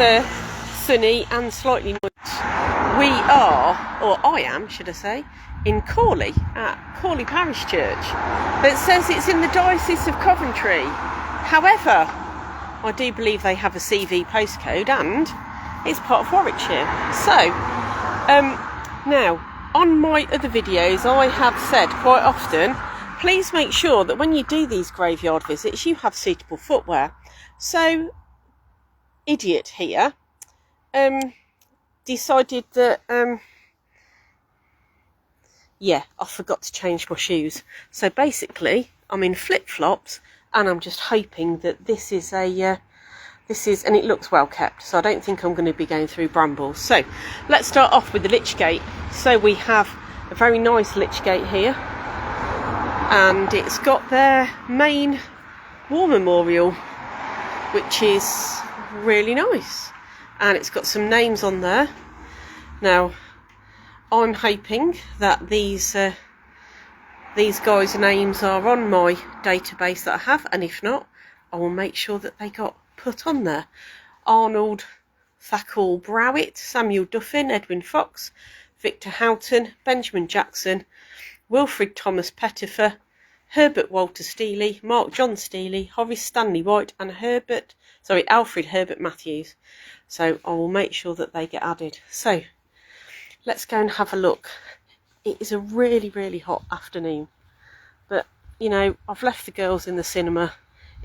sunny and slightly moist. We are, or I am, should I say, in Corley, at Corley Parish Church. It says it's in the Diocese of Coventry. However, I do believe they have a CV postcode and it's part of Warwickshire. So, now, on my other videos I have said quite often, please make sure that when you do these graveyard visits you have suitable footwear. So, idiot here decided that yeah, I forgot to change my shoes. So basically I'm in flip-flops and I'm just hoping that this is and it looks well kept, so I don't think I'm going to be going through brambles. So let's start off with the lich gate. So we have a very nice lich gate here, and it's got their main war memorial, which is really nice, and it's got some names on there. Now I'm hoping that these guys' names are on my database that I have, and if not, I will make sure that they got put on there. Arnold Thackle Browett, Samuel Duffin, Edwin Fox, Victor Houghton, Benjamin Jackson, Wilfred Thomas Pettifer, Herbert Walter Steely, Mark John Steely, Horace Stanley White, and Alfred Herbert Matthews. So I will make sure that they get added. So let's go and have a look. It is a really, really hot afternoon, but you know, I've left the girls in the cinema,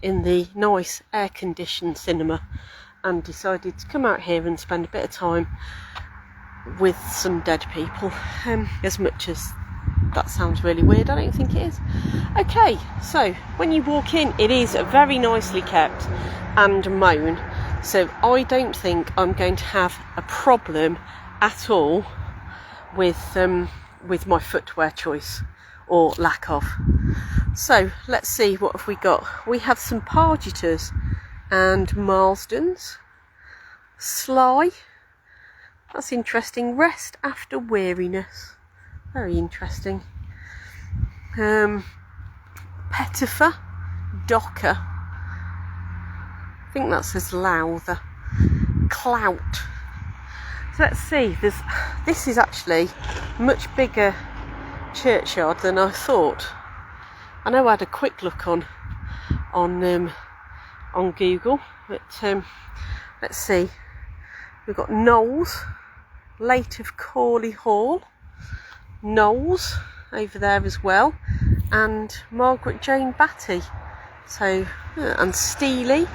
in the nice air-conditioned cinema, and decided to come out here and spend a bit of time with some dead people. As much as that sounds really weird, I don't think it is. Okay, so when you walk in, it is very nicely kept and mown, so I don't think I'm going to have a problem at all with my footwear choice, or lack of. So let's see, what have we got? We have some Pargeters and Marsdens. Sly, that's interesting. Rest after weariness, very interesting. Pettifer, Docker, I think that says Lowther. Clout. So let's see, this is actually much bigger churchyard than I thought. I know I had a quick look on Google, but let's see. We've got Knowles, late of Corley Hall, Knowles over there as well, and Margaret Jane Batty. So and Steely,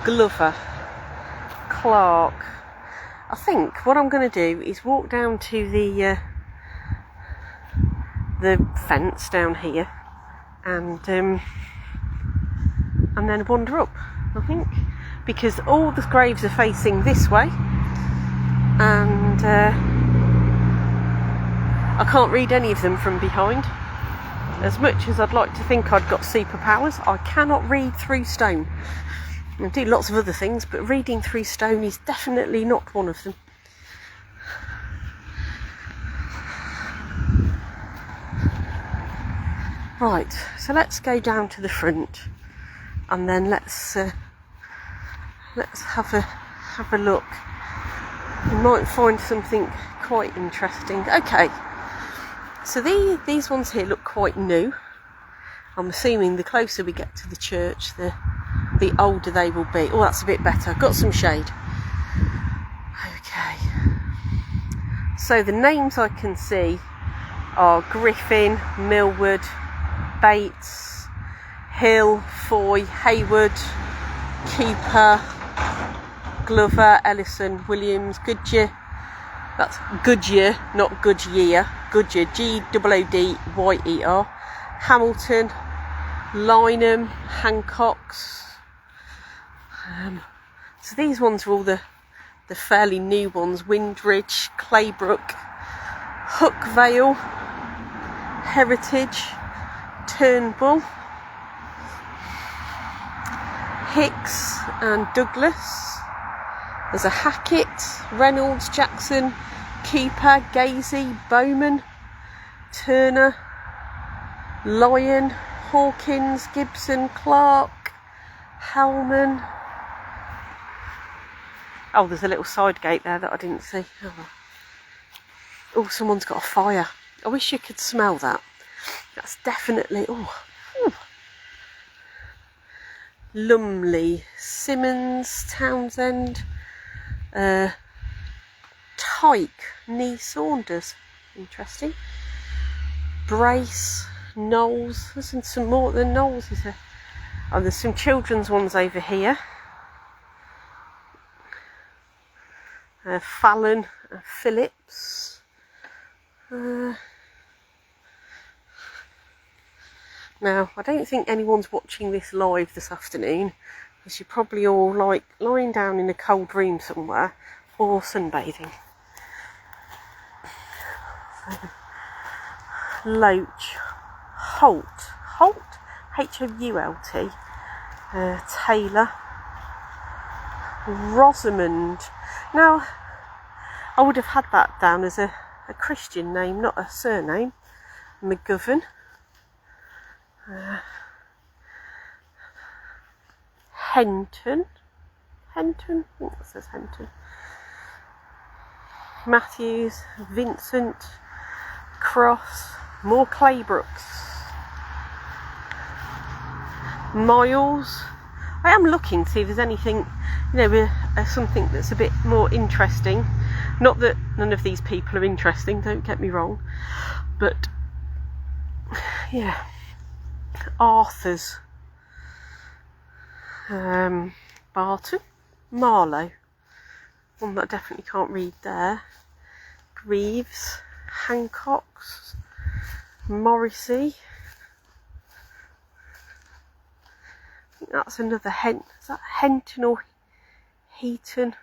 Glover, Clark. I think what I'm going to do is walk down to the fence down here, and then wander up, I think, because all the graves are facing this way, and I can't read any of them from behind. As much as I'd like to think I'd got superpowers, I cannot read through stone. I do lots of other things, but reading through stone is definitely not one of them. Right, so let's go down to the front, and then let's have a look. You might find something quite interesting. Okay, so these ones here look quite new. I'm assuming the closer we get to the church, the older they will be. Oh, that's a bit better. Got some shade. Okay. So the names I can see are Griffin, Millward, Bates, Hill, Foy, Hayward, Cooper, Glover, Ellison, Williams, Goodyear. That's Goodyear, not Goodyear. Goodyear, G-O-O-D-Y-E-R. Hamilton, Lynham, Hancocks. So these ones are all the fairly new ones. Windridge, Claybrook, Hookvale, Heritage, Turnbull, Hicks and Douglas. There's a Hackett, Reynolds, Jackson, Cooper, Gazy, Bowman, Turner, Lyon, Hawkins, Gibson, Clark, Hellman, Oh, there's a little side gate there that I didn't see. Oh, someone's got a fire. I wish you could smell that. That's definitely... Oh. Lumley, Simmons, Townsend, Tyke, Knee Saunders. Interesting. Brace, Knowles. There's some more than Knowles, is there? Oh, there's some children's ones over here. Fallon, Phillips. Now, I don't think anyone's watching this live this afternoon, because you're probably all like lying down in a cold room somewhere or sunbathing. Loach, Holt, Hoult, Taylor, Rosamond. Now, I would have had that down as a Christian name, not a surname. McGovern. Henton, I think that says Henton. Matthews, Vincent, Cross, more Claybrooks. Miles. I am looking to see if there's anything, something that's a bit more interesting. Not that none of these people are interesting, don't get me wrong, but yeah. Arthur's, Barton, Marlow, one that I definitely can't read there. Greaves, Hancock's, Morrissey. I think that's another is that Henton or Heaton?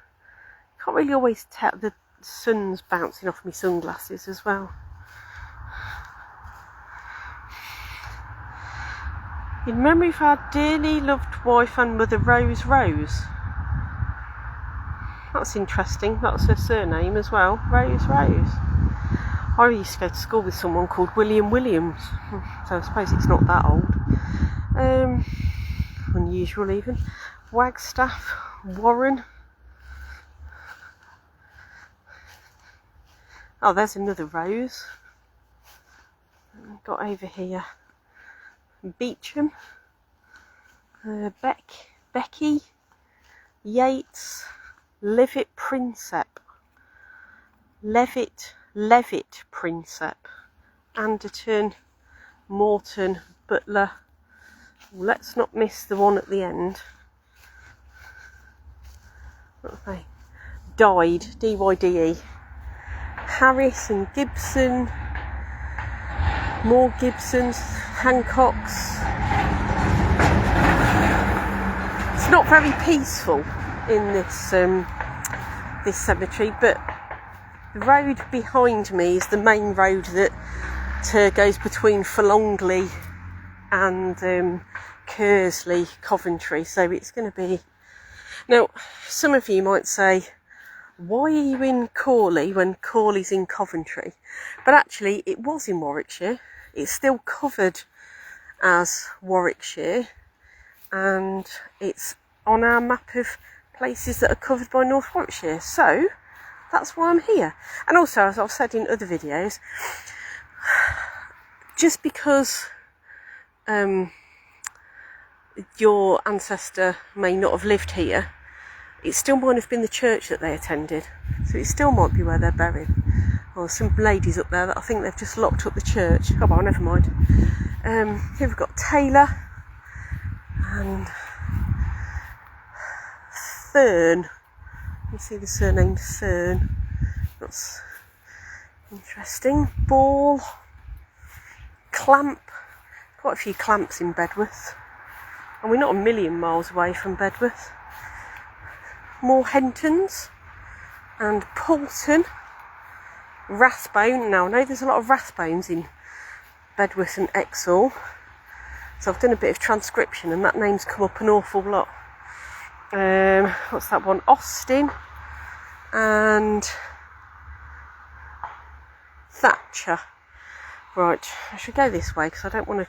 Can't really always tell. The sun's bouncing off my sunglasses as well. In memory of our dearly loved wife and mother, Rose. That's interesting. That's her surname as well, Rose. I used to go to school with someone called William Williams, so I suppose it's not that old. Unusual even. Wagstaff, Warren. Oh, there's another Rose. Got over here. Beecham, Becky, Yates, Levitt Princep, Anderton, Morton, Butler. Let's not miss the one at the end. Okay. Dyde, D-Y-D-E. Harris and Gibson. More Gibsons, Hancocks. It's not very peaceful in this this cemetery, but the road behind me is the main road that goes between Forlongley and Kersley, Coventry. So it's going to be... Now, some of you might say, why are you in Corley when Corley's in Coventry? But actually, it was in Warwickshire. It's still covered as Warwickshire, and it's on our map of places that are covered by North Warwickshire. So that's why I'm here. And also, as I've said in other videos, just because your ancestor may not have lived here, it still might have been the church that they attended, so it still might be where they're buried. Or some ladies up there that I think they've just locked up the church. Oh well, never mind. Here we've got Taylor and Thurn. You see the surname Thurn. That's interesting. Ball, Clamp. Quite a few Clamps in Bedworth, and we're not a million miles away from Bedworth. More Hentons and Poulton. Rathbone. Now, I know there's a lot of Rathbones in Bedworth and Exhall, so I've done a bit of transcription and that name's come up an awful lot. What's that one? Austin and Thatcher. Right, I should go this way because I don't want to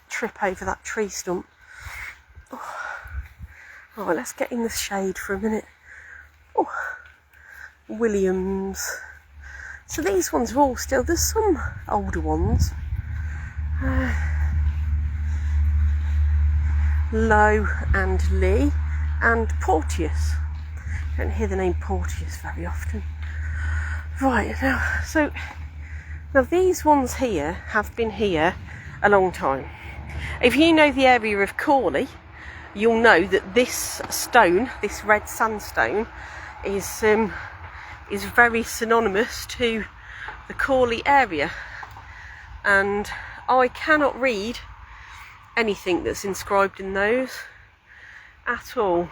trip over that tree stump. Oh. Right, let's get in the shade for a minute. Oh, Williams. So these ones are all still, there's some older ones. Lowe and Lee and Porteous. Don't hear the name Porteous very often. Right, now these ones here have been here a long time. If you know the area of Corley, you'll know that this stone, this red sandstone, is very synonymous to the Corley area, and I cannot read anything that's inscribed in those at all.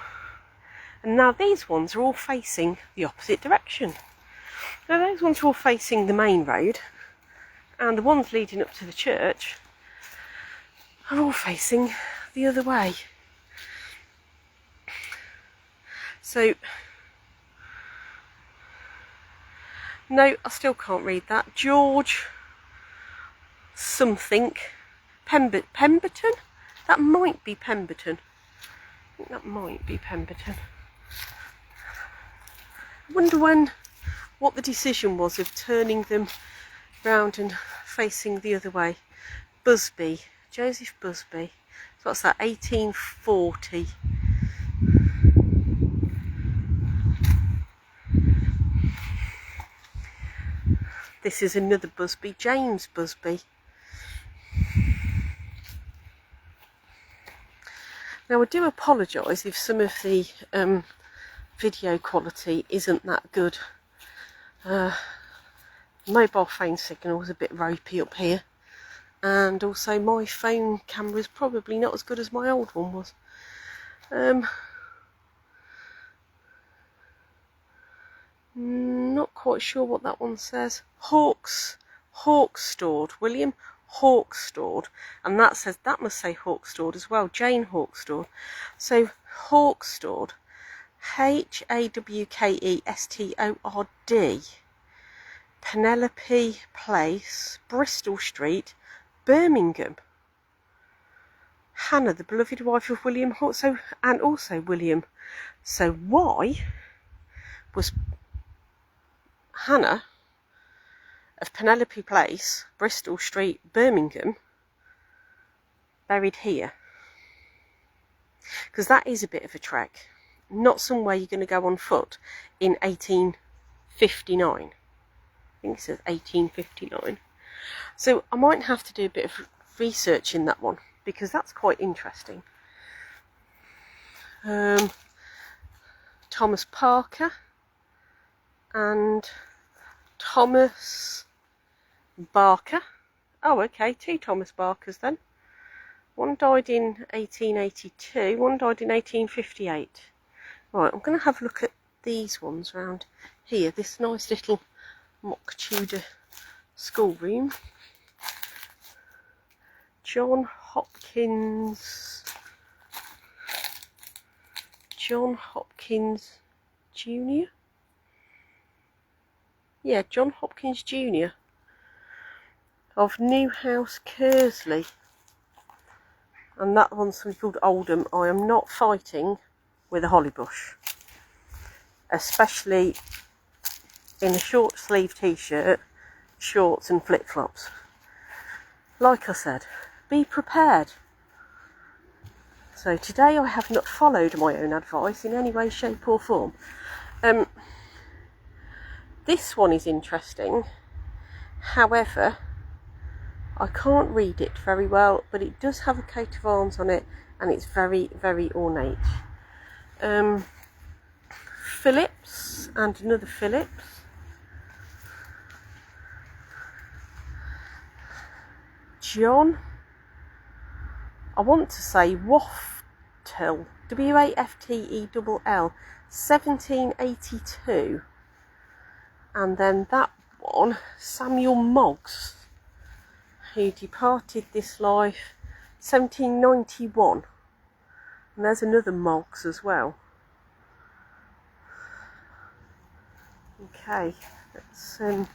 And now these ones are all facing the opposite direction. Now those ones are all facing the main road, and the ones leading up to the church are all facing the other way. So, no, I still can't read that. George something. Pemberton? That might be Pemberton. I think that might be Pemberton. I wonder what the decision was of turning them round and facing the other way. Busby, Joseph Busby. So what's that, 1840? This is another Busby, James Busby. Now I do apologise if some of the video quality isn't that good. Mobile phone signal was a bit ropey up here, and also my phone camera is probably not as good as my old one was. Not quite sure what that one says. Hawkstored, William Hawkstored, and that says, that must say Hawkstored as well, Jane Hawkstored. So Hawkstored, Hawkestord, Penelope Place, Bristol Street, Birmingham. Hannah, the beloved wife of William Hawk, and also William. So why was Hannah of Penelope Place, Bristol Street, Birmingham, buried here? Because that is a bit of a trek. Not somewhere you're going to go on foot in 1859. I think it says 1859. So I might have to do a bit of research in that one, because that's quite interesting. Thomas Parker and Thomas Barker. Oh, okay, two Thomas Barkers then. One died in 1882, one died in 1858. Right, I'm going to have a look at these ones round here. This nice little mock Tudor schoolroom. John Hopkins Jr. Yeah, John Hopkins Jr. of Newhouse, Kersley. And that one's something called Oldham. I am not fighting with a holly bush, especially in a short sleeve t-shirt, shorts and flip-flops. Like I said, be prepared. So today I have not followed my own advice in any way, shape or form. This one is interesting. However, I can't read it very well, but it does have a coat of arms on it, and it's very, very ornate. Phillips and another Phillips. John, I want to say Waftel, Waftell, 1782. And then that one, Samuel Moggs, who departed this life 1791. And there's another Moggs as well. Okay, let's have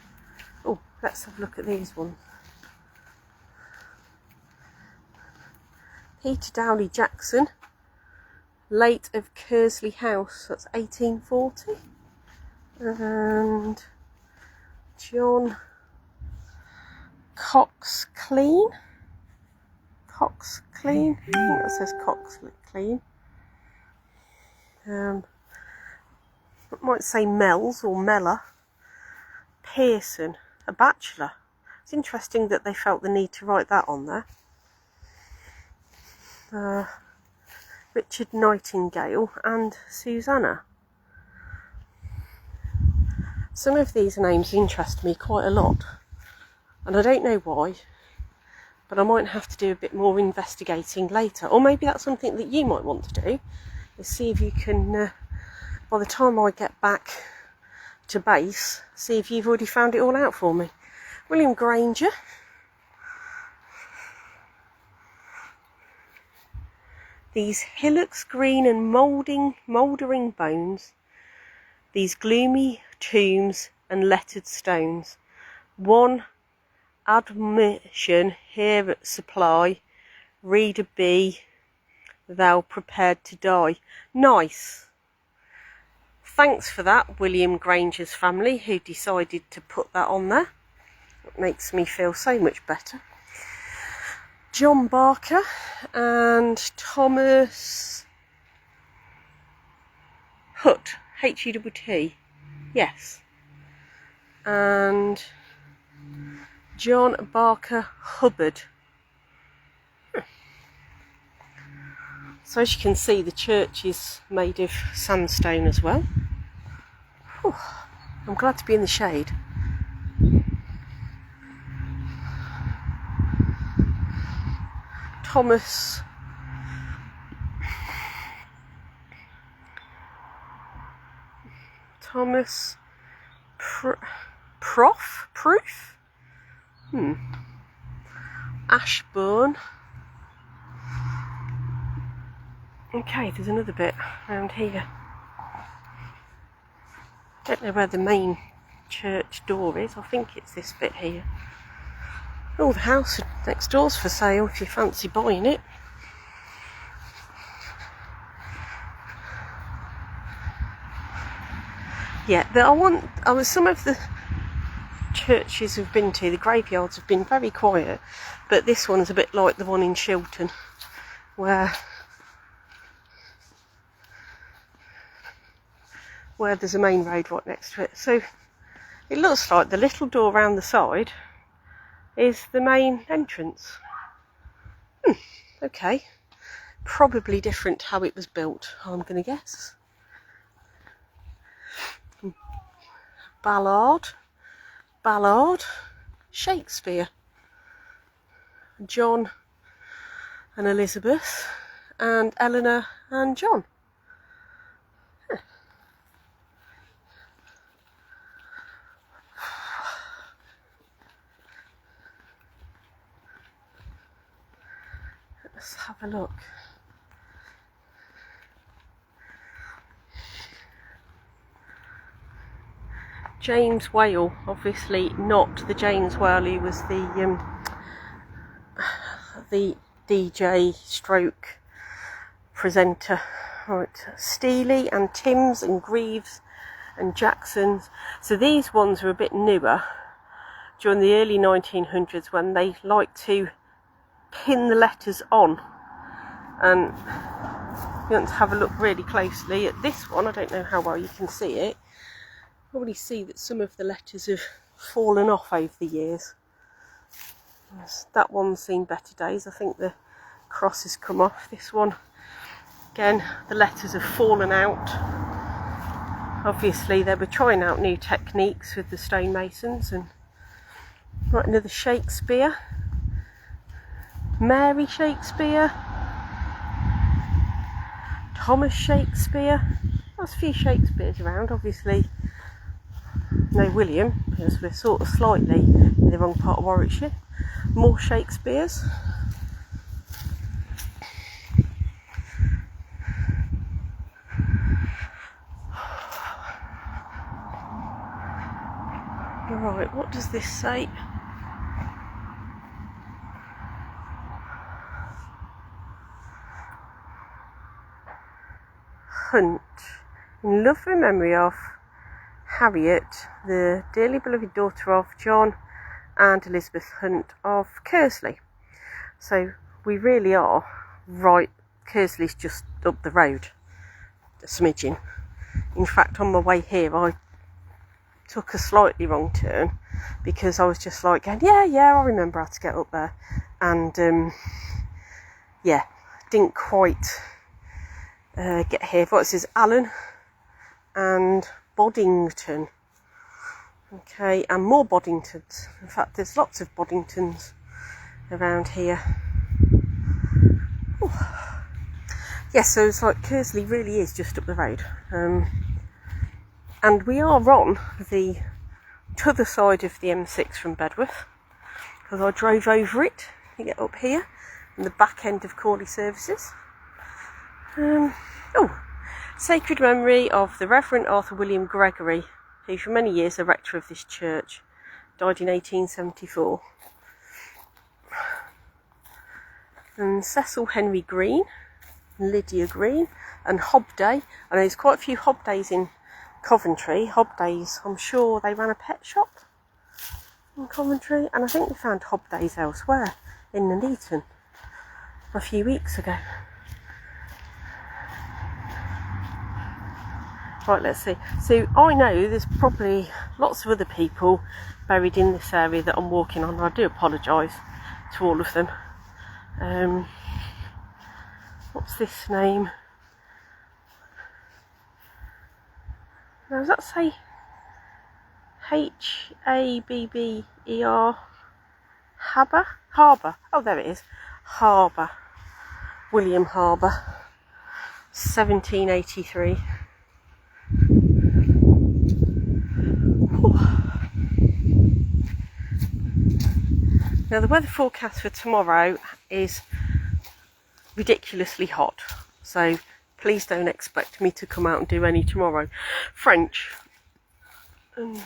a look at these ones. Peter Dowley Jackson, late of Kersley House, that's 1840. and John Cox Clean. Cox Clean. I think that says Cox Clean. It might say Mells or Mella. Pearson, a bachelor. It's interesting that they felt the need to write that on there. Richard Nightingale and Susanna. Some of these names interest me quite a lot, and I don't know why, but I might have to do a bit more investigating later, or maybe that's something that you might want to do, is see if you can, by the time I get back to base, see if you've already found it all out for me. William Granger. These hillocks green and mouldering bones, these gloomy tombs and lettered stones, one admission here at supply, reader be thou prepared to die. Nice. Thanks for that, William Granger's family, who decided to put that on there. It makes me feel so much better. John Barker and Thomas Hutt, H-U-T-T, yes. And John Barker Hubbard. So as you can see, the church is made of sandstone as well. Whew, I'm glad to be in the shade. Thomas Proof? Ashbourne. Okay, there's another bit around here. Don't know where the main church door is. I think it's this bit here. Oh, the house next door's for sale if you fancy buying it. Yeah, some of the churches I've been to, the graveyards have been very quiet, but this one's a bit like the one in Shilton, where there's a main road right next to it. So it looks like the little door round the side is the main entrance. Okay. Probably different how it was built, I'm going to guess. Ballard, Shakespeare, John and Elizabeth, and Eleanor and John. Let's have a look. James Whale, obviously not the James Whale who was the DJ stroke presenter. Right, Steely and Timms and Greaves and Jacksons. So these ones are a bit newer, during the early 1900s, when they liked to pin the letters on. And you want to have a look really closely at this one. I don't know how well you can see it. Probably see that some of the letters have fallen off over the years. That one's seen better days. I think the cross has come off. This one, again, the letters have fallen out. Obviously they were trying out new techniques with the stonemasons. And right, another Shakespeare, Mary Shakespeare, Thomas Shakespeare. There's a few Shakespeares around, obviously. No William, because we're sort of slightly in the wrong part of Warwickshire. More Shakespeares. Right, what does this say? Hunt, in loving memory of Harriet, the dearly beloved daughter of John and Elizabeth Hunt of Kersley. So we really are right. Kersley's just up the road, a smidgen. In fact, on my way here, I took a slightly wrong turn because I was just like going, yeah, I remember how to get up there. And didn't quite get here. What is Allen and Boddington. Okay, and more Boddingtons. In fact, there's lots of Boddingtons around here. Ooh. Yes, so it's like Kersley really is just up the road. And we are on the other side of the M6 from Bedworth, because I drove over it to get up here in the back end of Corley services. Sacred memory of the Reverend Arthur William Gregory, who for many years the rector of this church, died in 1874. And Cecil Henry Green, Lydia Green, and Hobday. I know there's quite a few Hobdays in Coventry. Hobdays, I'm sure they ran a pet shop in Coventry, and I think we found Hobdays elsewhere in Nuneaton a few weeks ago. Right, let's see. So I know there's probably lots of other people buried in this area that I'm walking on. I do apologise to all of them. What's this name? Now, does that say Habber? Harbour. Oh, there it is. Harbour. William Harbour. 1783. Now, the weather forecast for tomorrow is ridiculously hot, so please don't expect me to come out and do any tomorrow. French. Oh,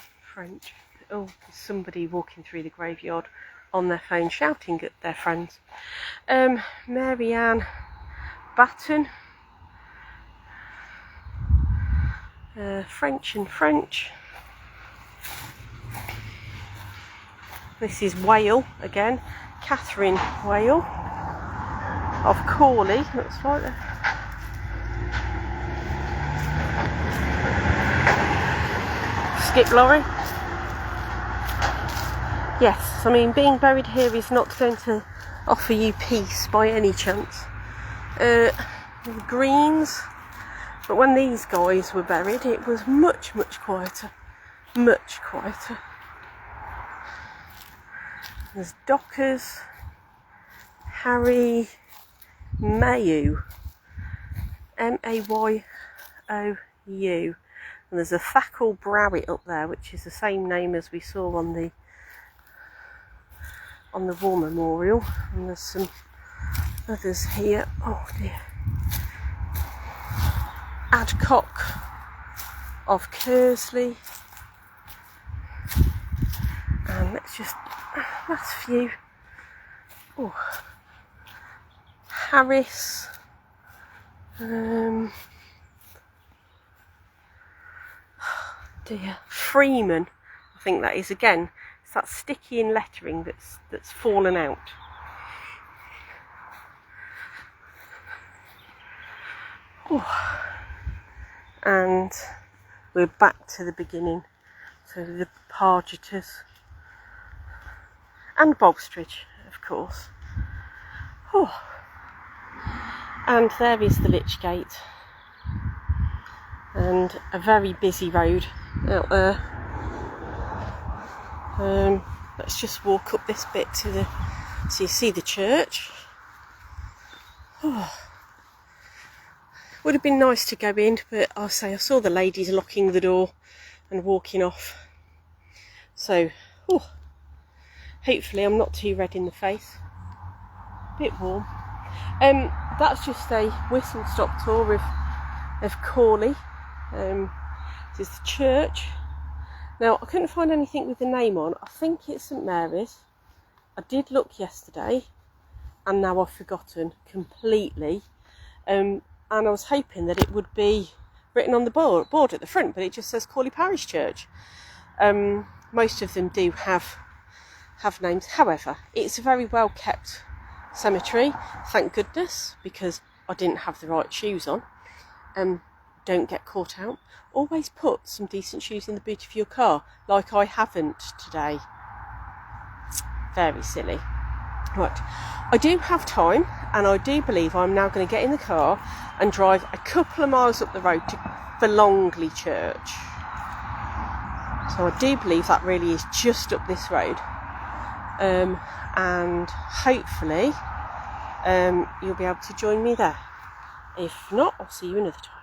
there's somebody walking through the graveyard on their phone shouting at their friends. Marianne Batten. French and French. This is Whale again. Catherine Whale of Corley. Looks like that. Skip lorry. Yes, I mean, being buried here is not going to offer you peace by any chance. Greens. But when these guys were buried, it was much, much quieter. Much quieter. There's Dockers, Harry Mayu, Mayoou, and there's a Thackle Browett up there, which is the same name as we saw on the war memorial. And there's some others here. Oh dear. Adcock of Kersley, and let's just. Last few. Oh, Harris. Dear. Freeman. I think that is again. It's that sticky in lettering that's fallen out. Oh. And we're back to the beginning. So the Pargeters. And Bogstridge, of course. Oh. And there is the Lich Gate. And a very busy road out there. Let's just walk up this bit so you see the church. Oh. Would have been nice to go in, but I saw the ladies locking the door and walking off. So, hopefully I'm not too red in the face. Bit warm. That's just a whistle-stop tour of Corley. This is the church. Now, I couldn't find anything with the name on. I think it's St Mary's. I did look yesterday, and now I've forgotten completely. And I was hoping that it would be written on the board at the front, but it just says Corley Parish Church. Most of them do have names. However, it's a very well kept cemetery, thank goodness, because I didn't have the right shoes on. Don't get caught out. Always put some decent shoes in the boot of your car, like I haven't today. Very silly. Right, I do have time, and I do believe I'm now going to get in the car and drive a couple of miles up the road for Longley Church. So I do believe that really is just up this road. And hopefully you'll be able to join me there. If not, I'll see you another time.